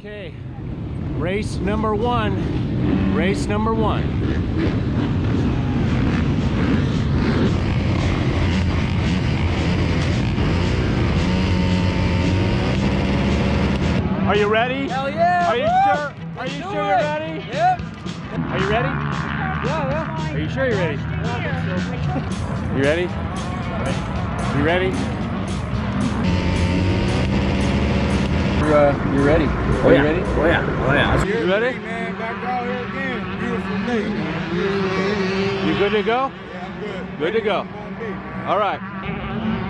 Okay, race number one. Race number one. Are you ready? Hell yeah! Are you sure? Are you sure you're ready? Yep. Are you ready? Yeah. Are you sure you're ready? You ready? You ready? You ready? Oh, Are yeah. you ready? Oh yeah. Oh yeah. You ready? Man, back out here again. Beautiful day. You good to go? Yeah, I'm good. Good to go. All right.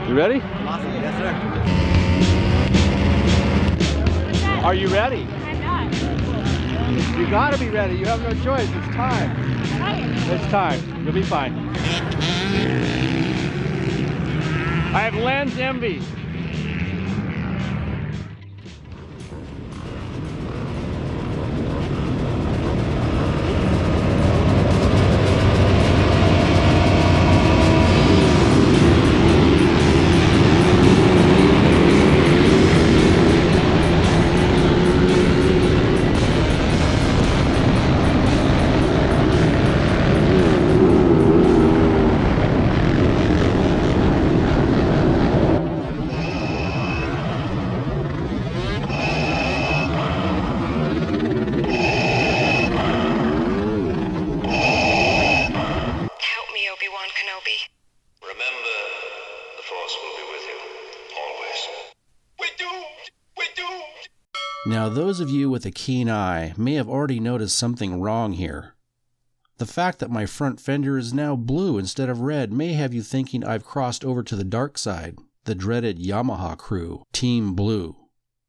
You ready? Awesome. Yes, sir. Are you ready? I'm not. You gotta be ready. You have no choice. It's time. It's time. You'll be fine. I have lens envy. Remember, the Force will be with you, always. We're doomed! We're doomed! Now, those of you with a keen eye may have already noticed something wrong here. The fact that my front fender is now blue instead of red may have you thinking I've crossed over to the dark side, the dreaded Yamaha crew, Team Blue.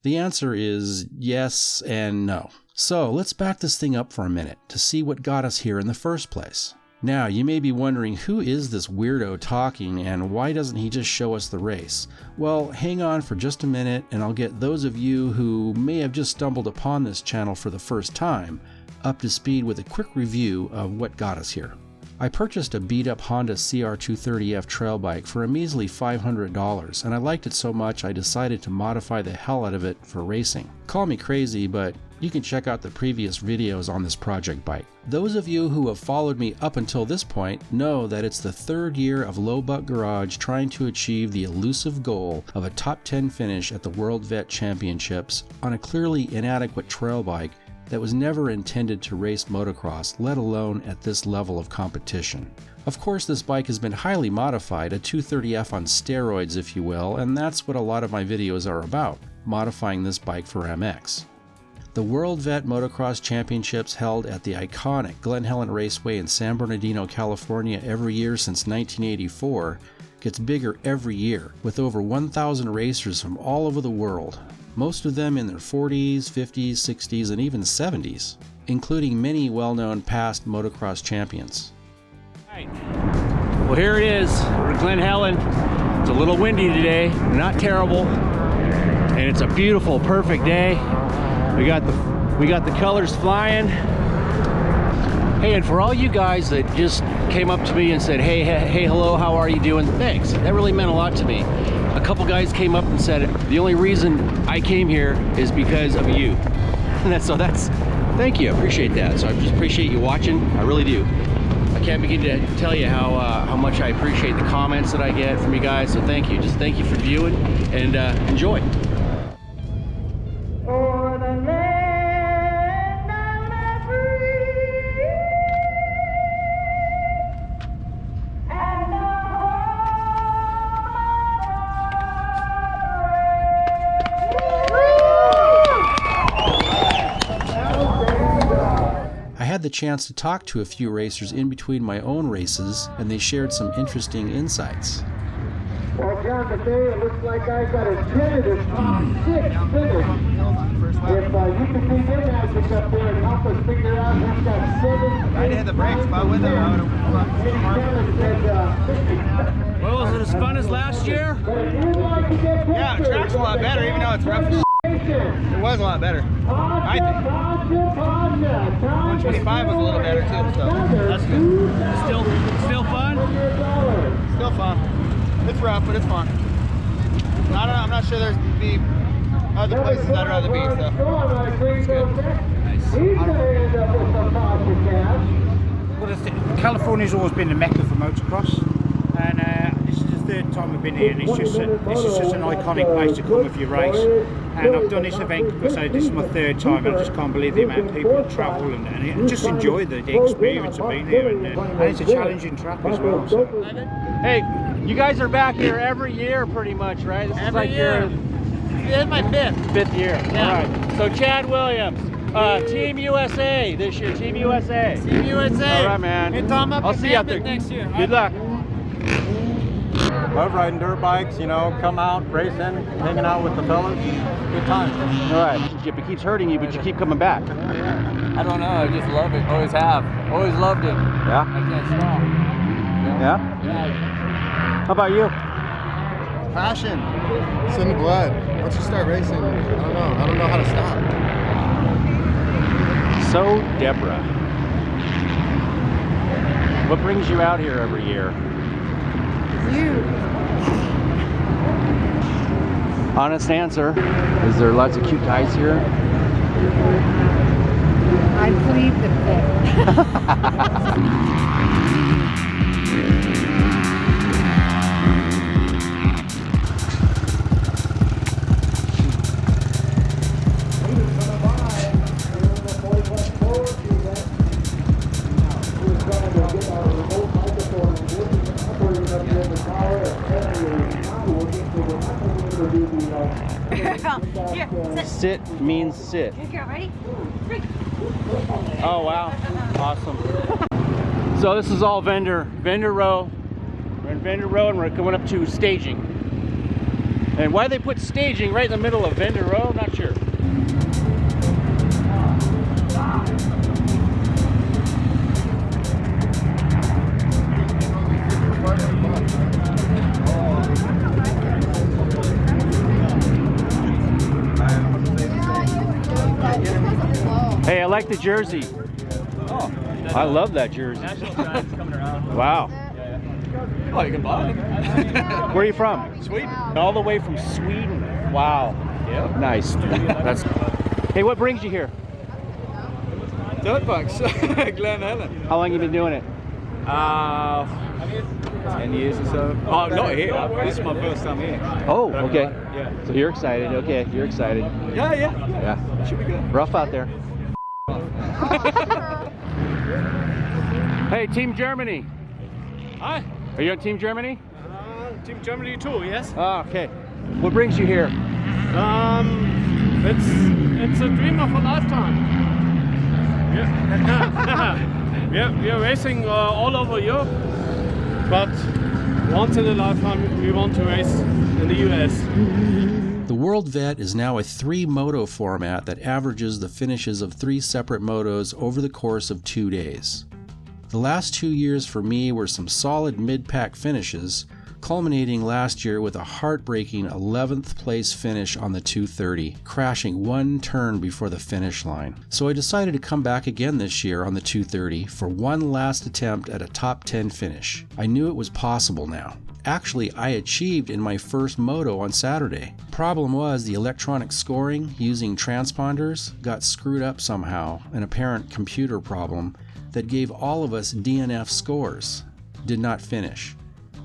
The answer is yes and no. So let's back this thing up for a minute to see what got us here in the first place. Now, you may be wondering, who is this weirdo talking and why doesn't he just show us the race? Well, hang on for just a minute and I'll get those of you who may have just stumbled upon this channel for the first time up to speed with a quick review of what got us here. I purchased a beat-up Honda CRF230F trail bike for a measly $500, and I liked it so much I decided to modify the hell out of it for racing. Call me crazy, but you can check out the previous videos on this project bike. Those of you who have followed me up until this point know that it's the third year of Low Buck Garage trying to achieve the elusive goal of a top 10 finish at the World Vet Championships on a clearly inadequate trail bike that was never intended to race motocross, let alone at this level of competition. Of course, this bike has been highly modified, a 230F on steroids if you will, and that's what a lot of my videos are about, modifying this bike for MX. The World Vet Motocross Championships, held at the iconic Glen Helen Raceway in San Bernardino, California every year since 1984, gets bigger every year, with over 1,000 racers from all over the world, most of them in their 40s, 50s, 60s, and even 70s, including many well-known past motocross champions. Right. Well, here it is. We're at Glen Helen. It's a little windy today, not terrible, and it's a beautiful, perfect day. We got the colors flying. Hey, and for all you guys that just came up to me and said, hey, hello, how are you doing? Thanks. That really meant a lot to me. A couple guys came up and said, the only reason I came here is because of you. And thank you, I appreciate that. So I just appreciate you watching, I really do. I can't begin to tell you how much I appreciate the comments that I get from you guys, so thank you. Just thank you for viewing, and enjoy. I had the chance to talk to a few racers in between my own races, and they shared some interesting insights. Well, John, today it looks like I got a tentative top 6 finish. If you can be your magic up there and help us figure out who's got 7. I did the brakes, but with them, I would have. Well, was it as fun as last year? Yeah, the track's a lot better, even though it's rough. It was a lot better, I think. 125 was a little better too, so that's good. Still fun? Still fun. It's rough, but it's fun. I don't know, I'm not sure there's be Other places I'd rather be, so. It's good. Nice. He's going to end up with some positive cash. Well, California's always been the mecca for motocross, and this is the third time we've been here, and it's just an iconic place to come if you race. And I've done this event because this is my third time, and I just can't believe the amount of people that travel and just enjoy the experience of being here. And it's a challenging track as well. So. Hey, you guys are back here every year pretty much, right? This is like year. This is my fifth year. Yeah. All right. So Chad Williams, Team USA this year. Team USA. Team USA. All right, man. Hey, Tom, I'll see you out there next year. Good luck. Love riding dirt bikes, you know, come out, racing, hanging out with the fellas, good times. All right. If it keeps hurting you, but you keep coming back. I don't know, I just love it. Always have. Always loved it. Yeah? I can't stop. Yeah? Yeah. How about you? Passion. It's in the blood. Once you start racing, I don't know how to stop. So, Deborah, what brings you out here every year? You. Honest answer. Is there lots of cute guys here? I plead the fifth. Here, Sit means sit. Here, ready? Oh wow, awesome. So this is all vendor row. We're in vendor row and we're going up to staging. And why they put staging right in the middle of vendor row, I'm not sure. Hey, I like the jersey. Oh, I love that jersey. National Giant's coming around. Wow. Oh, you can buy it. Where are you from? Sweden. All the way from Sweden. Wow. Yeah. Nice. That's. Hey, what brings you here? Dirt bikes. Glen Helen. How long have you been doing it? 10 years or so. Oh, not here. This is my first time here. Oh, okay. Yeah. So you're excited. Okay, you're excited. Yeah. Yeah. Should be good. Rough out there. Hey, Team Germany. Hi. Are you on Team Germany? Team Germany too, yes. Oh, okay. What brings you here? It's a dream of a lifetime. Yeah. we are racing all over Europe, but once in a lifetime we want to race in the U.S. The World Vet is now a 3-moto format that averages the finishes of 3 separate motos over the course of 2 days. The last 2 years for me were some solid mid-pack finishes, culminating last year with a heartbreaking 11th place finish on the 230, crashing 1 turn before the finish line. So I decided to come back again this year on the 230 for one last attempt at a top 10 finish. I knew it was possible now. Actually, I achieved in my first moto on Saturday. Problem was the electronic scoring using transponders got screwed up somehow, an apparent computer problem that gave all of us DNF scores. Did not finish.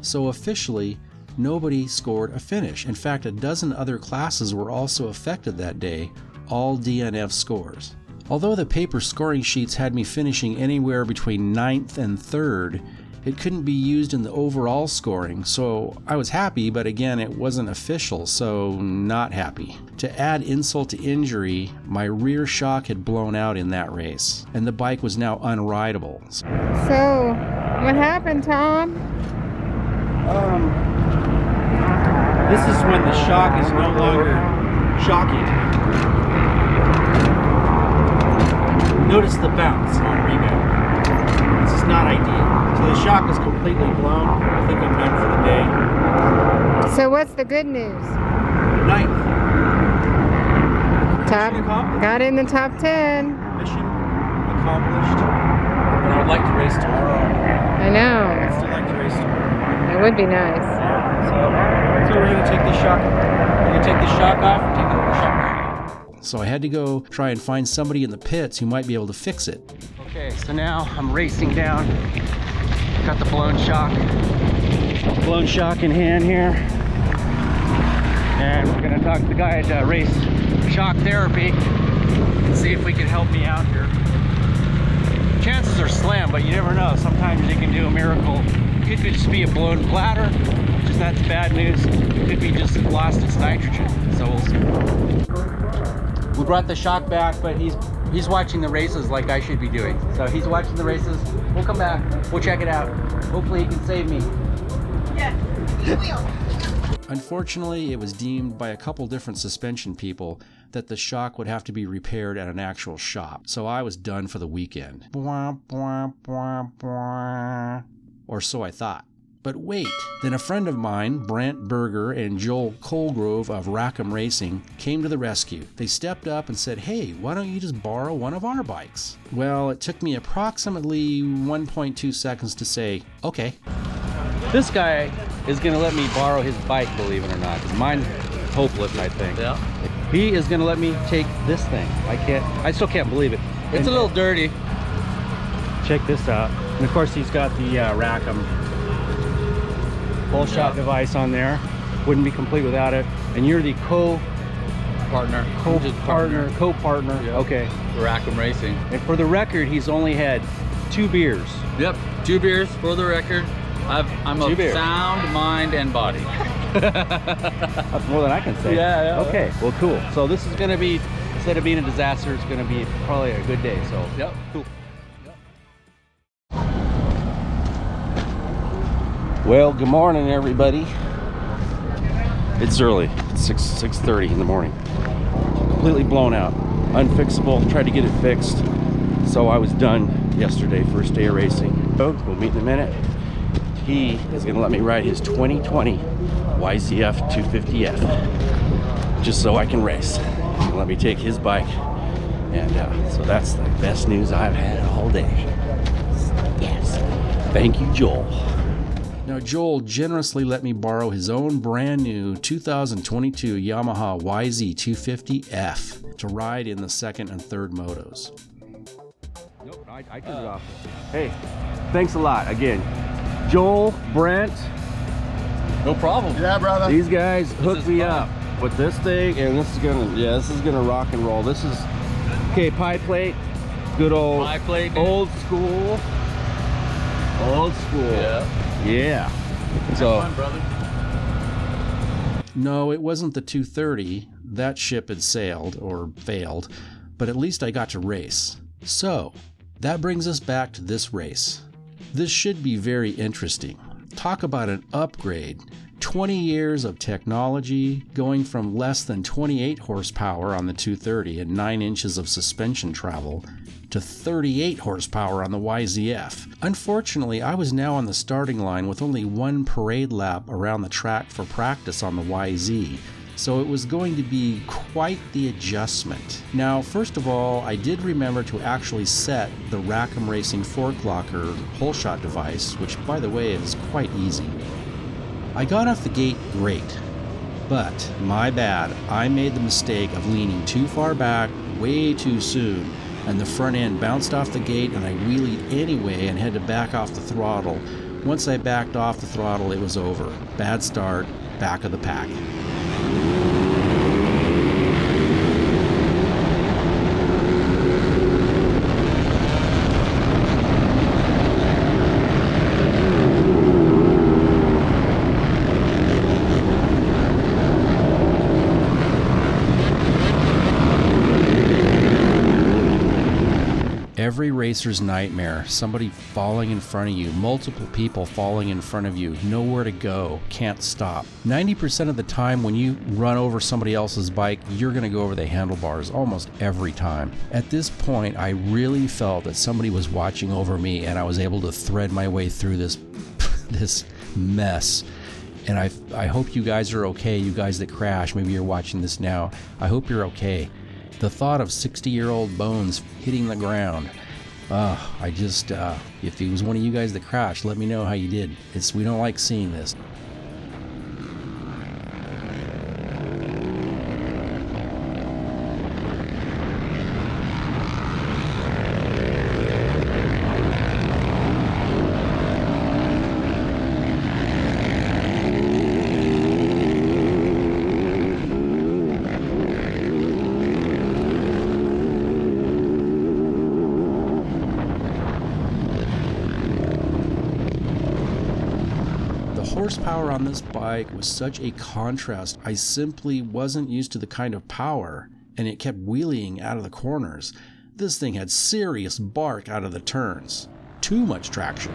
So officially, nobody scored a finish. In fact, a dozen other classes were also affected that day, all DNF scores. Although the paper scoring sheets had me finishing anywhere between 9th and 3rd, it couldn't be used in the overall scoring, so I was happy, but again, it wasn't official, so not happy. To add insult to injury, my rear shock had blown out in that race, and the bike was now unrideable. So, what happened, Tom? This is when the shock is no longer shocking. Notice the bounce on rebound. This is not ideal. So the shock is completely blown. I think I'm done for the day. So what's the good news? 9th. Top, got in the top 10. Mission accomplished. But I would like to race tomorrow. I know. I'd still like to race tomorrow. It would be nice. So we're going to take this shock. We're going to take the shock off and take the shock so I had to go try and find somebody in the pits who might be able to fix it. Okay, so now I'm racing down. Got the blown shock in hand here. And we're gonna talk to the guy at Race Shock Therapy and see if we can help me out here. Chances are slim, but you never know. Sometimes you can do a miracle. It could just be a blown bladder, which is not bad news. It could be just lost its nitrogen. So we'll see. We brought the shock back, but he's watching the races like I should be doing. So he's watching the races. We'll come back. We'll check it out. Hopefully he can save me. Yeah, he will. Unfortunately, it was deemed by a couple different suspension people that the shock would have to be repaired at an actual shop, so I was done for the weekend. Or so I thought. But wait, then a friend of mine, Brent Berger and Joel Colgrove of Rackum Racing, came to the rescue. They stepped up and said, hey, why don't you just borrow one of our bikes? Well, it took me approximately 1.2 seconds to say, okay. This guy is going to let me borrow his bike, believe it or not. Mine's hopeless, I think. Yeah. He is going to let me take this thing. I still can't believe it. It's a little dirty. Check this out. And of course, he's got the Rackum Holeshot device on there. Wouldn't be complete without it. And you're the co-partner. Yep. Okay. Rackum Racing. And for the record, he's only had 2 beers. Yep, 2 beers for the record. I'm of sound mind and body. That's more than I can say. Yeah. Okay, well, cool. So this is going to be, instead of being a disaster, it's going to be probably a good day. So, yep, cool. Well, good morning, everybody. It's early. It's 6:30 in the morning. Completely blown out, unfixable. Tried to get it fixed, so I was done yesterday. First day of racing. So we'll meet in a minute. He is going to let me ride his 2020 YZF 250F, just so I can race. He's going to let me take his bike, and so that's the best news I've had all day. Yes. Thank you, Joel. Now, Joel generously let me borrow his own brand new 2022 Yamaha YZ250F to ride in the second and third motos. Nope, I turned it off. Hey, thanks a lot again. Joel, Brent. No problem. Yeah, brother. These guys hooked me up with this thing, and this is gonna rock and roll. This is, okay, pie plate. Good old Pie plate, dude. old school. Yeah. So, fun, brother. No, it wasn't the 230. That ship had sailed, or failed, but at least I got to race. So, that brings us back to this race. This should be very interesting. Talk about an upgrade. 20 years of technology, going from less than 28 horsepower on the 230 and 9 inches of suspension travel to 38 horsepower on the YZF. Unfortunately, I was now on the starting line with only 1 parade lap around the track for practice on the YZ, so it was going to be quite the adjustment. Now, first of all, I did remember to actually set the Rackum Racing fork locker Holeshot device, which, by the way, is quite easy. I got off the gate great, but my bad, I made the mistake of leaning too far back way too soon, and the front end bounced off the gate and I wheelied anyway and had to back off the throttle. Once I backed off the throttle, it was over. Bad start, back of the pack. Every racer's nightmare, somebody falling in front of you, multiple people falling in front of you, nowhere to go, can't stop. 90% of the time when you run over somebody else's bike, you're going to go over the handlebars almost every time. At this point, I really felt that somebody was watching over me and I was able to thread my way through this mess. And I hope you guys are okay, you guys that crashed, maybe you're watching this now. I hope you're okay. The thought of 60-year-old bones hitting the ground. If he was one of you guys that crashed, let me know how you did. We don't like seeing this. horsepower on this bike was such a contrast. I simply wasn't used to the kind of power, and it kept wheeling out of the corners. This thing had serious bark out of the turns. Too much traction.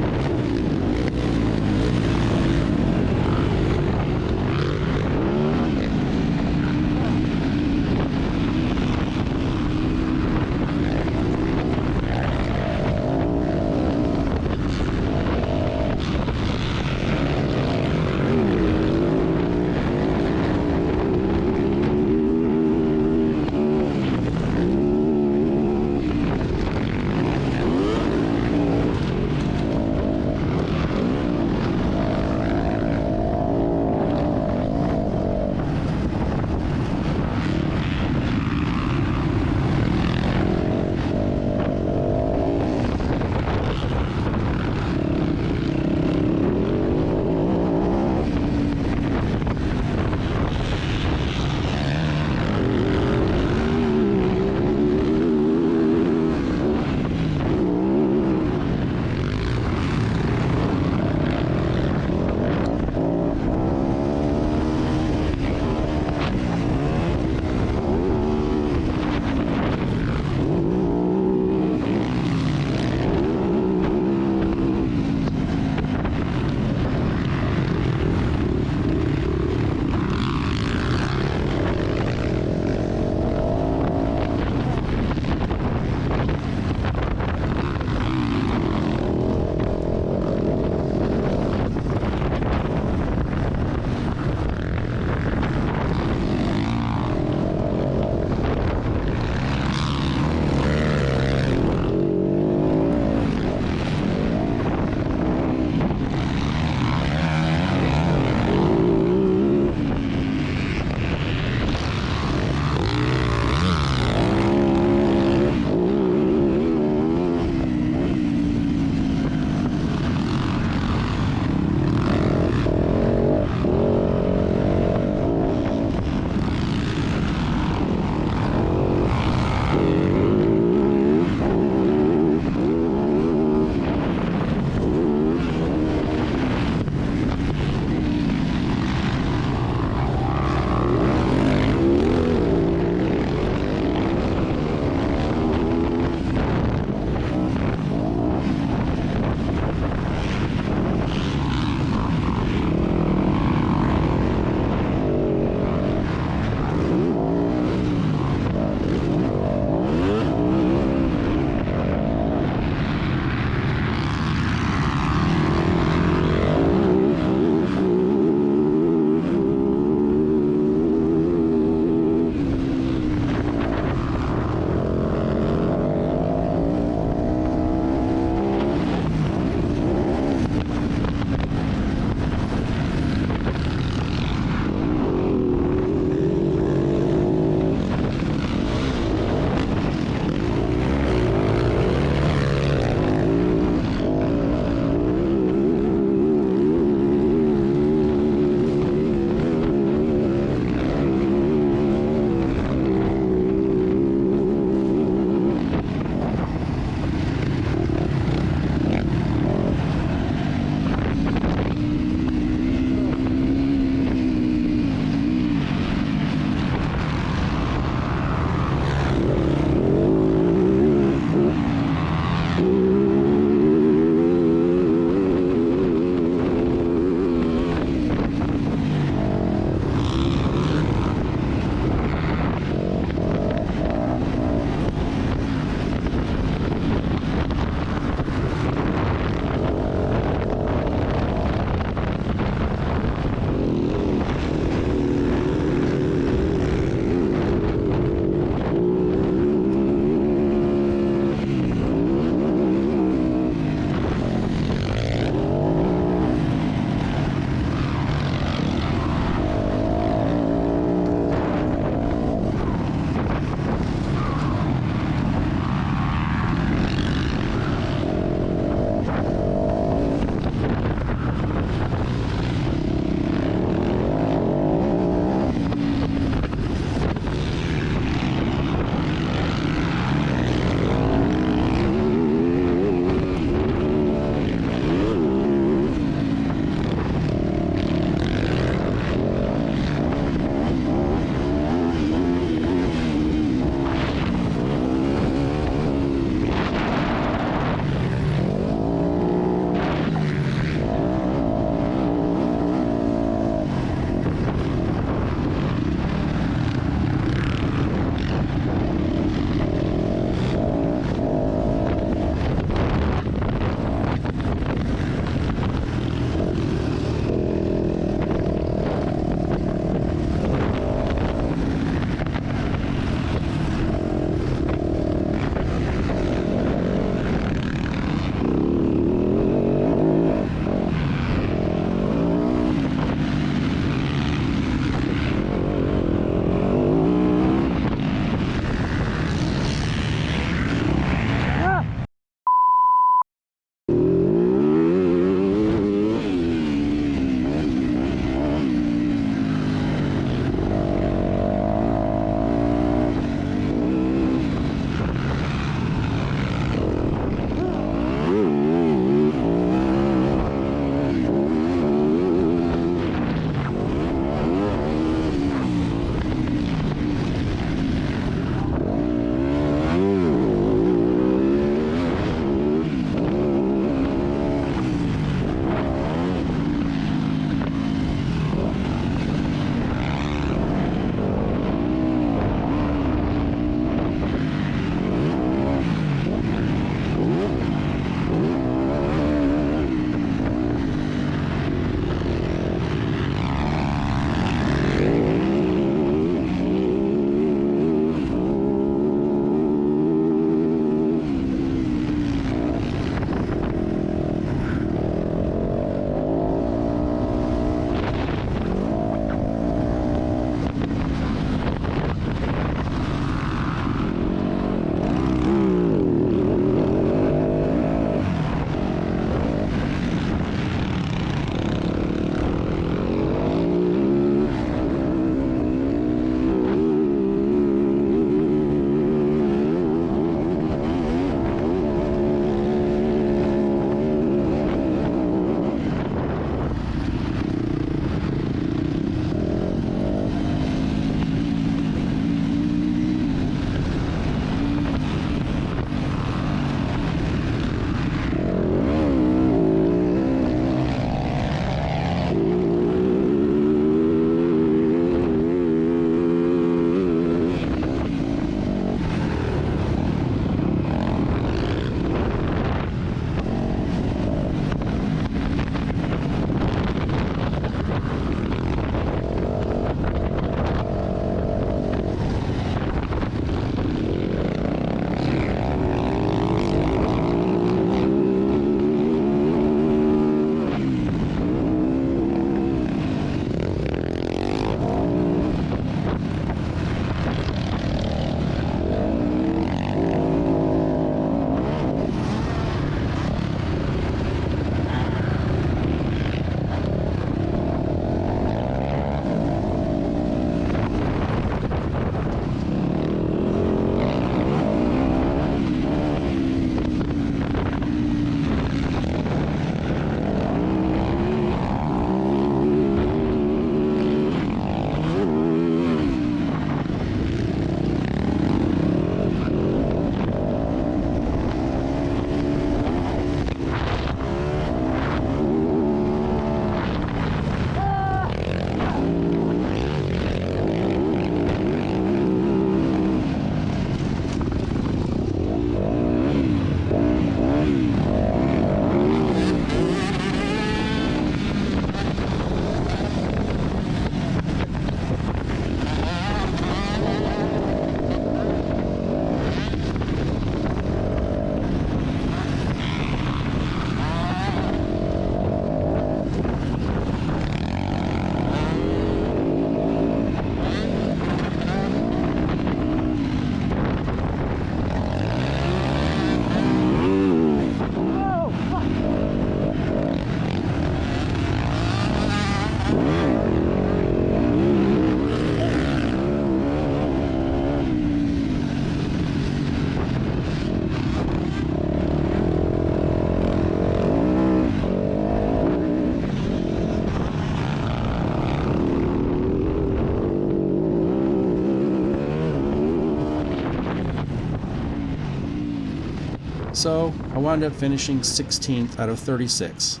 So I wound up finishing 16th out of 36.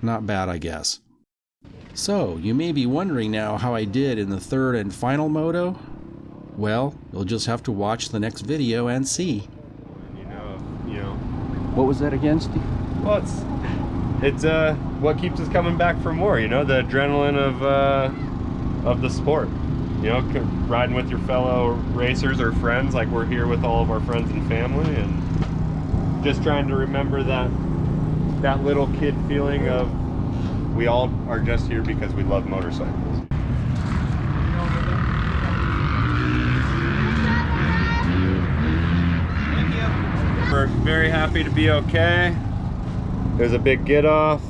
Not bad, I guess. So you may be wondering now how I did in the third and final moto. Well, you'll just have to watch the next video and see. You know. What was that again, Steve? Well, it's what keeps us coming back for more. You know, the adrenaline of the sport. You know, riding with your fellow racers or friends, like we're here with all of our friends and family, and just trying to remember that little kid feeling of we all are just here because we love motorcycles. We're very happy to be okay. There's a big get off.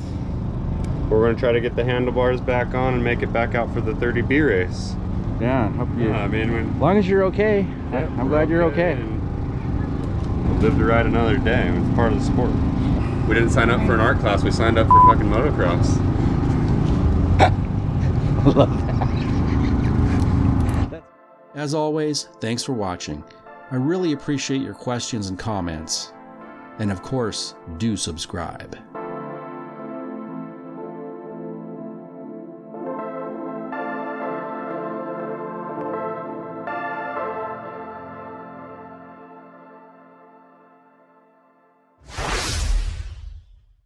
We're going to try to get the handlebars back on and make it back out for the 30B race. Yeah, hope you. I mean, as long as you're okay. Yeah, I'm glad you're okay. We'll live to ride another day. It's part of the sport. We didn't sign up for an art class. We signed up for fucking motocross. I love that. As always, thanks for watching. I really appreciate your questions and comments. And of course, do subscribe.